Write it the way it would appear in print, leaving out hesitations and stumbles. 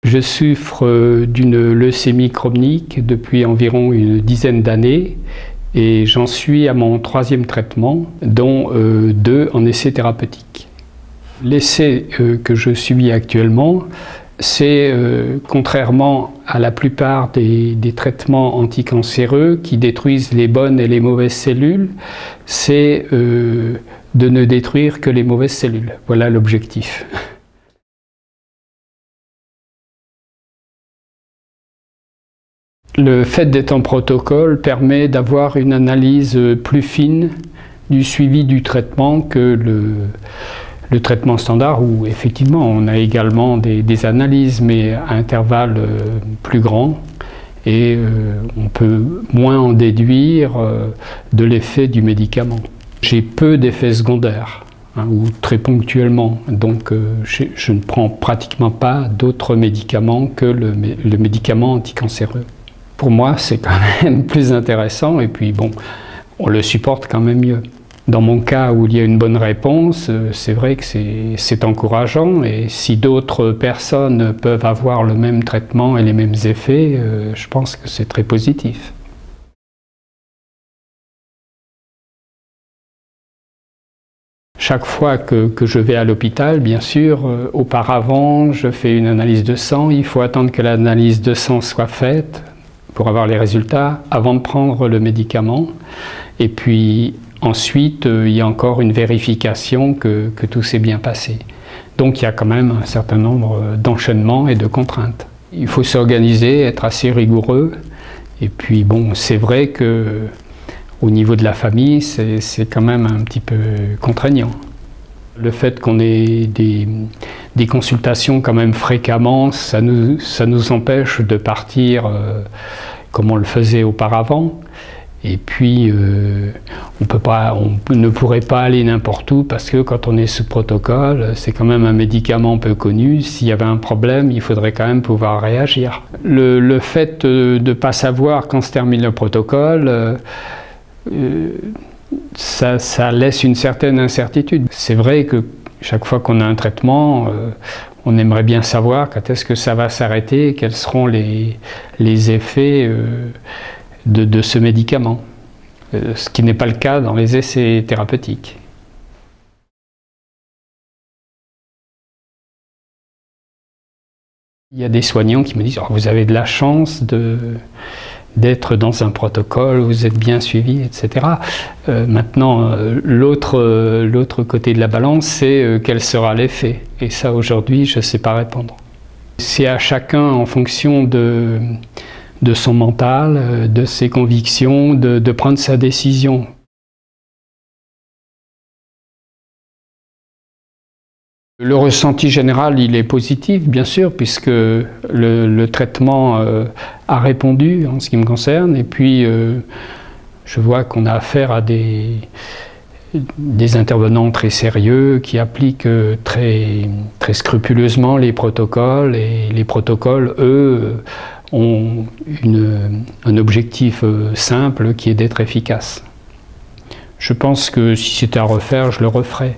Je souffre d'une leucémie chronique depuis environ une dizaine d'années et j'en suis à mon 3e traitement, dont 2 en essai thérapeutique. L'essai que je subis actuellement, c'est contrairement à la plupart des traitements anticancéreux qui détruisent les bonnes et les mauvaises cellules, c'est de ne détruire que les mauvaises cellules. Voilà l'objectif. Le fait d'être en protocole permet d'avoir une analyse plus fine du suivi du traitement que le traitement standard, où effectivement on a également des analyses, mais à intervalles plus grands, et on peut moins en déduire de l'effet du médicament. J'ai peu d'effets secondaires, ou très ponctuellement, donc je ne prends pratiquement pas d'autres médicaments que le médicament anticancéreux. Pour moi, c'est quand même plus intéressant, et puis bon, on le supporte quand même mieux. Dans mon cas où il y a une bonne réponse, c'est vrai que c'est encourageant, et si d'autres personnes peuvent avoir le même traitement et les mêmes effets, je pense que c'est très positif. Chaque fois que je vais à l'hôpital, bien sûr, auparavant, je fais une analyse de sang. Il faut attendre que l'analyse de sang soit faite pour avoir les résultats avant de prendre le médicament. Et puis ensuite, il y a encore une vérification que tout s'est bien passé. Donc il y a quand même un certain nombre d'enchaînements et de contraintes. Il faut s'organiser, être assez rigoureux. Et puis bon, c'est vrai que au niveau de la famille, c'est quand même un petit peu contraignant. Le fait qu'on ait des consultations quand même fréquemment, ça nous empêche de partir comme on le faisait auparavant. Et puis, on ne pourrait pas aller n'importe où parce que quand on est sous protocole, c'est quand même un médicament peu connu. S'il y avait un problème, il faudrait quand même pouvoir réagir. Le fait de ne pas savoir quand se termine le protocole, ça laisse une certaine incertitude. C'est vrai que chaque fois qu'on a un traitement, on aimerait bien savoir quand est-ce que ça va s'arrêter, quels seront les effets de ce médicament, ce qui n'est pas le cas dans les essais thérapeutiques. Il y a des soignants qui me disent « vous avez de la chance d'être dans un protocole, vous êtes bien suivi, etc. » Maintenant, l'autre côté de la balance, c'est quel sera l'effet. Et ça, aujourd'hui, je ne sais pas répondre. C'est à chacun, en fonction de son mental, de ses convictions, de prendre sa décision. Le ressenti général, il est positif, bien sûr, puisque le traitement a répondu en ce qui me concerne. Et puis, je vois qu'on a affaire à des intervenants très sérieux qui appliquent très scrupuleusement les protocoles. Et les protocoles, eux, ont un objectif simple qui est d'être efficace. Je pense que si c'était à refaire, je le referais.